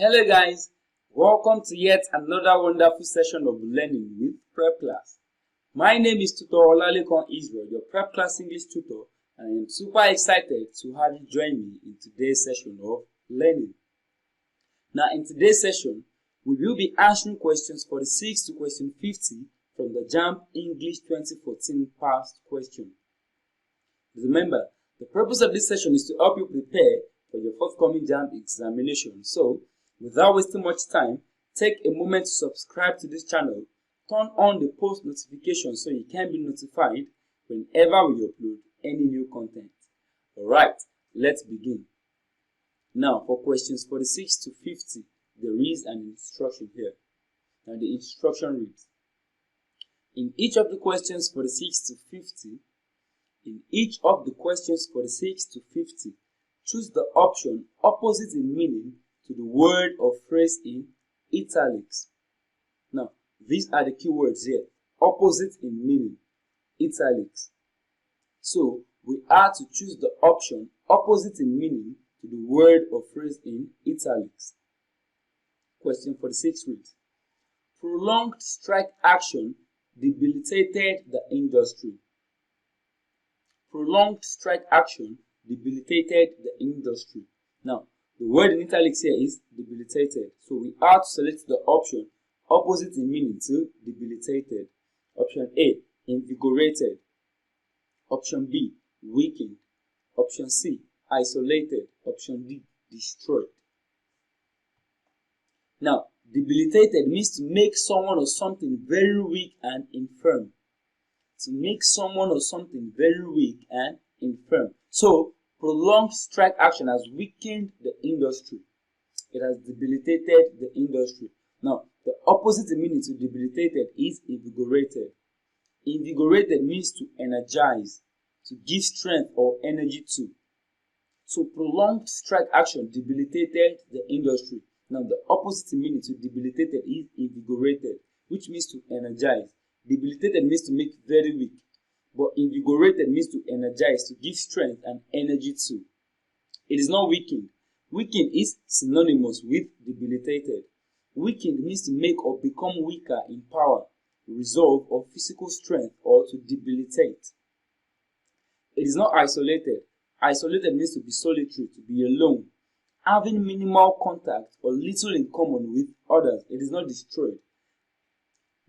Hello guys, welcome to yet another wonderful session of learning with Prepclass. My name is Tutor Olalekan Israel, your Prepclass English tutor, and I am super excited to have you join me in today's session of learning. Now in today's session, we will be answering questions 46 to question 50 from the Jamb English 2014 past question. Remember, the purpose of this session is to help you prepare for your forthcoming Jamb examination. So, without wasting much time, take a moment to subscribe to this channel, turn on the post notification so you can be notified whenever we upload any new content. Alright, let's begin. Now, for questions 46 to 50, there is an instruction here. Now, the instruction reads, in each of the questions 46 to 50, choose the option opposite in meaning to the word or phrase in italics. Now, these are the keywords here. Opposite in meaning, italics. So, we are to choose the option opposite in meaning to the word or phrase in italics. Question 46 reads, prolonged strike action debilitated the industry. Prolonged strike action debilitated the industry. Now, the word in italics here is debilitated. So we are to select the option opposite in meaning to debilitated. Option A, invigorated. Option B, weakened. Option C, isolated. Option D, destroyed. Now, debilitated means to make someone or something very weak and infirm. To make someone or something very weak and infirm. So, prolonged strike action has weakened the industry. It has debilitated the industry. Now, the opposite meaning to debilitated is invigorated. Invigorated means to energize, to give strength or energy to. So, prolonged strike action debilitated the industry. Now, the opposite meaning to debilitated is invigorated, which means to energize. Debilitated means to make very weak, but invigorated means to energize, to give strength and energy to. It is not weakened. Weakened is synonymous with debilitated. Weakened means to make or become weaker in power, resolve, or physical strength, or to debilitate. It is not isolated. Isolated means to be solitary, to be alone, having minimal contact or little in common with others. It is not destroyed.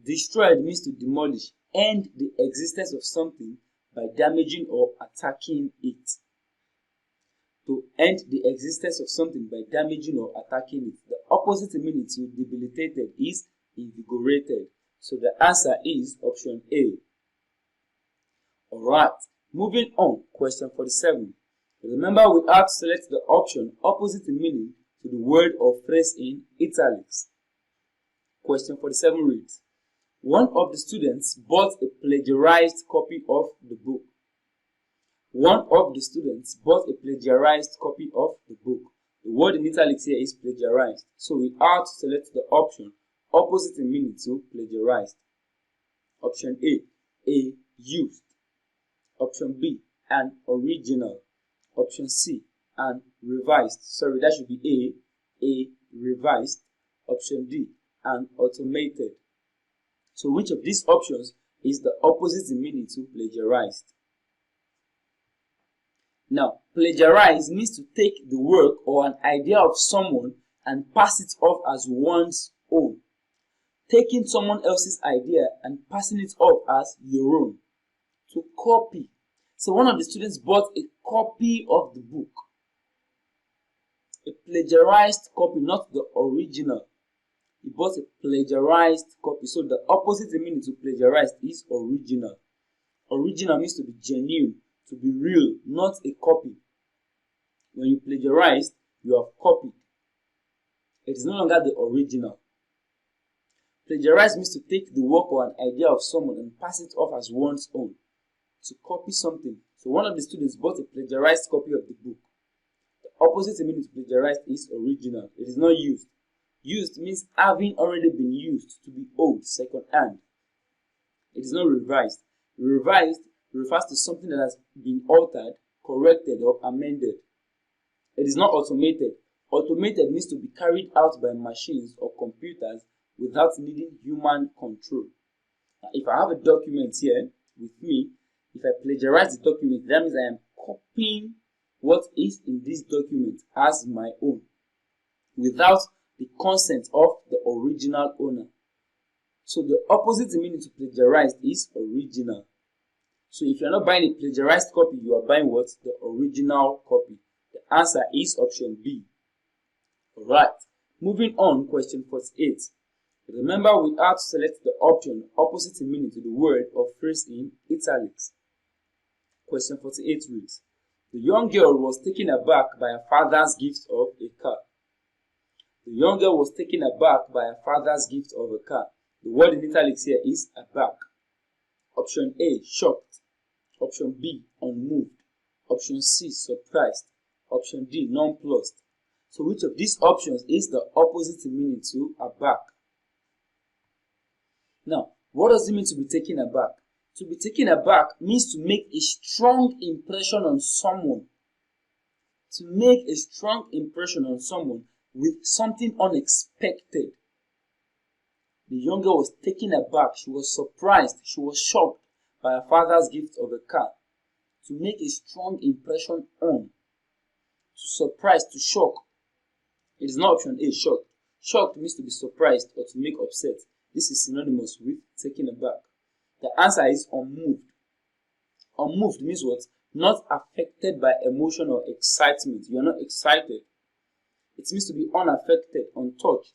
Destroyed means to demolish, end the existence of something by damaging or attacking it. To end the existence of something by damaging or attacking it. The opposite meaning to debilitated is invigorated. So the answer is option A. Alright, moving on, question 47. Remember, we have to select the option opposite in meaning to the word or phrase in italics. Question 47 reads, one of the students bought a plagiarized copy of the book. One of the students bought a plagiarized copy of the book. The word in italics here is plagiarized. So we are to select the option opposite in meaning to plagiarized. Option A used. Option B, an original. Option C, an revised. Sorry, that should be A revised. Option D, an automated. So which of these options is the opposite in meaning to plagiarized? Now, plagiarize means to take the work or an idea of someone and pass it off as one's own. Taking someone else's idea and passing it off as your own. To copy. So one of the students bought a copy of the book. A plagiarized copy, not the original. He bought a plagiarized copy. So the opposite meaning to plagiarized is original. Original means to be genuine, to be real, not a copy. When you plagiarize, you have copied. It is no longer the original. Plagiarize means to take the work or an idea of someone and pass it off as one's own. To copy something. So one of the students bought a plagiarized copy of the book. The opposite meaning to plagiarized is original. It is not used. Used means having already been used, to be old, second hand. It is not revised. Revised refers to something that has been altered, corrected, or amended. It is not automated. Automated means to be carried out by machines or computers without needing human control. Now, if I have a document here with me, if I plagiarize the document, that means I am copying what is in this document as my own without the consent of the original owner. So the opposite meaning to plagiarized is original. So if you're not buying a plagiarized copy, you are buying what? The original copy. The answer is option B. Alright, moving on, question 48. Remember, we have to select the option opposite in meaning to the word or phrase in italics. Question 48 reads, the young girl was taken aback by her father's gift of a car. The young girl was taken aback by her father's gift of a car. The word in italics here is aback. Option A, shocked. Option B, unmoved. Option C, surprised. Option D, nonplussed. So which of these options is the opposite meaning to aback? Now, what does it mean to be taken aback? To be taken aback means to make a strong impression on someone. To make a strong impression on someone with something unexpected. The young girl was taken aback. She was surprised. She was shocked by her father's gift of a car. To make a strong impression on. To surprise, to shock. It is not option A, shocked. Shocked means to be surprised or to make upset. This is synonymous with taken aback. The answer is unmoved. Unmoved means what? Not affected by emotion or excitement. You are not excited. It means to be unaffected, untouched,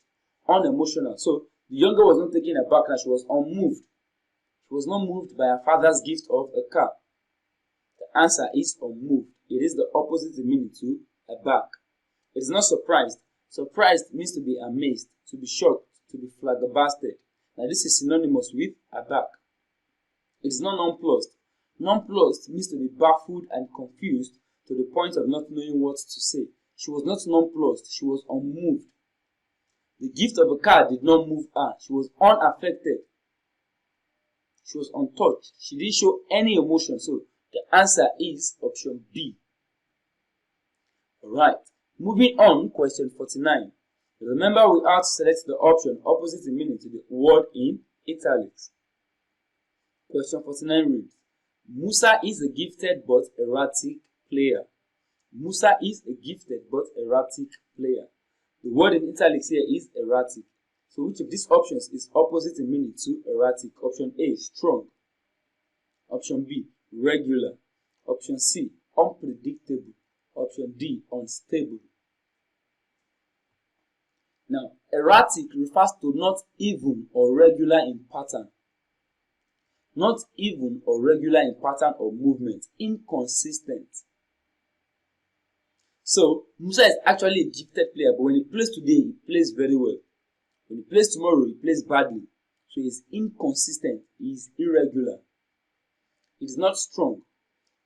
unemotional. So the young girl was not taken aback, and she was unmoved. She was not moved by her father's gift of a car. The answer is unmoved. It is the opposite meaning to aback. It is not surprised. Surprised means to be amazed, to be shocked, to be flabbergasted. Now this is synonymous with aback. It is not nonplussed. Nonplussed means to be baffled and confused to the point of not knowing what to say. She was not nonplussed. She was unmoved. The gift of a car did not move her. She was unaffected. She was untouched. She didn't show any emotion. So the answer is option B. Alright. Moving on, question 49. Remember, we have to select the option opposite in meaning to the word in italics. Question 49 reads, Musa is a gifted but erratic player. Musa is a gifted but erratic player. The word in italics here is erratic. So which of these options is opposite in meaning to erratic? Option A, strong. Option B, regular. Option C, unpredictable. Option D, unstable. Now, erratic refers to not even or regular in pattern. Not even or regular in pattern or movement. Inconsistent. So, Musa is actually a gifted player, but when he plays today, he plays very well. When he plays tomorrow, he plays badly. So he is inconsistent. He is irregular. It is not strong.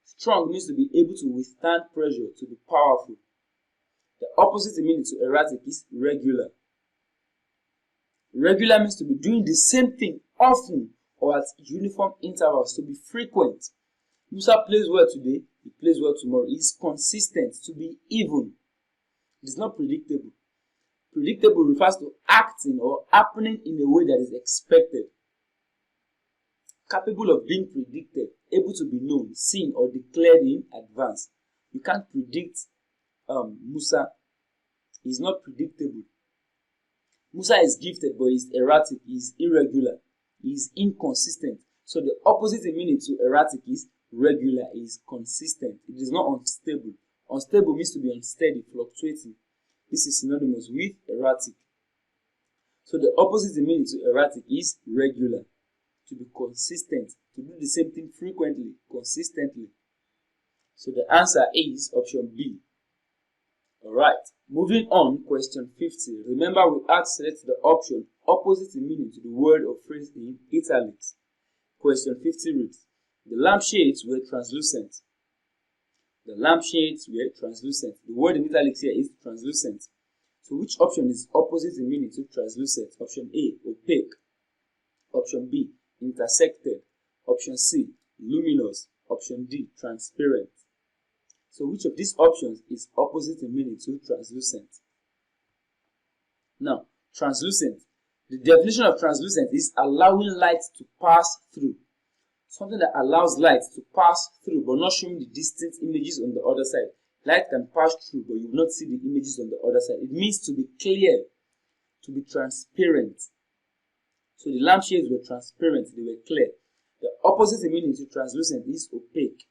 Strong means to be able to withstand pressure, to be powerful. The opposite meaning to erratic is regular. Regular means to be doing the same thing often or at uniform intervals, to be frequent. Musa plays well today, he plays well tomorrow. He is consistent, to be even. It is not predictable. Predictable refers to acting or happening in a way that is expected. Capable of being predicted, able to be known, seen, or declared in advance. You can't predict Musa. He is not predictable. Musa is gifted, but he is erratic, he is irregular, he is inconsistent. So the opposite meaning to erratic is regular, he is consistent. It is not unstable. Unstable means to be unsteady, fluctuating. This is synonymous with erratic. So the opposite meaning to erratic is regular, to be consistent, to do the same thing frequently, consistently. So the answer is option B. Alright, moving on, question 50. Remember, we had to select the option opposite in meaning to the word or phrase in italics. Question 50 reads, the lampshades were translucent. The lampshades were translucent. The word in italics here is translucent. So which option is opposite in meaning to translucent? Option A, opaque. Option B, intersected. Option C, luminous. Option D, transparent. So which of these options is opposite in meaning to translucent? Now, translucent. The definition of translucent is allowing light to pass through. Something that allows light to pass through but not showing the distinct images on the other side. Light can pass through but you will not see the images on the other side. It means to be clear, to be transparent. So the lampshades were transparent, they were clear. The opposite meaning to translucent is opaque.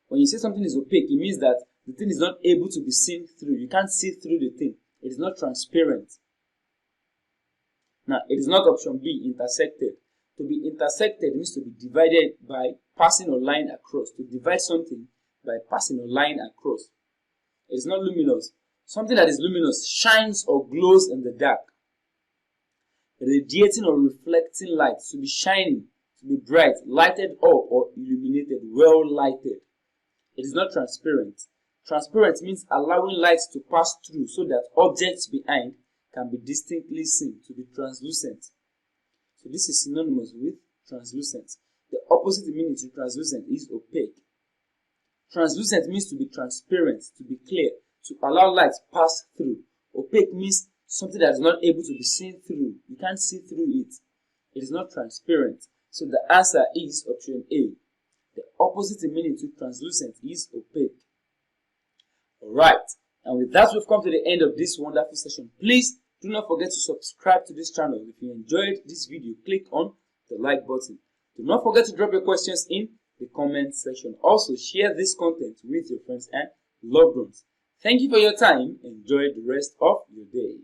When you say something is opaque, it means that the thing is not able to be seen through. You can't see through the thing. It is not transparent. Now, it is not option B, intersected. To be intersected means to be divided by passing a line across. To divide something by passing a line across. It is not luminous. Something that is luminous shines or glows in the dark. Radiating or reflecting light. To be shining, to be bright, lighted up or illuminated, well lighted. It is not transparent. Transparent means allowing light to pass through so that objects behind can be distinctly seen, to be translucent. So this is synonymous with translucent. The opposite meaning to translucent is opaque. Translucent means to be transparent, to be clear, to allow light to pass through. Opaque means something that is not able to be seen through. You can't see through it. It is not transparent. So the answer is option A. The opposite meaning to translucent is opaque. Alright, and with that we've come to the end of this wonderful session. Please do not forget to subscribe to this channel. If you enjoyed this video, click on the like button. Do not forget to drop your questions in the comment section. Also, share this content with your friends and loved ones. Thank you for your time. Enjoy the rest of your day.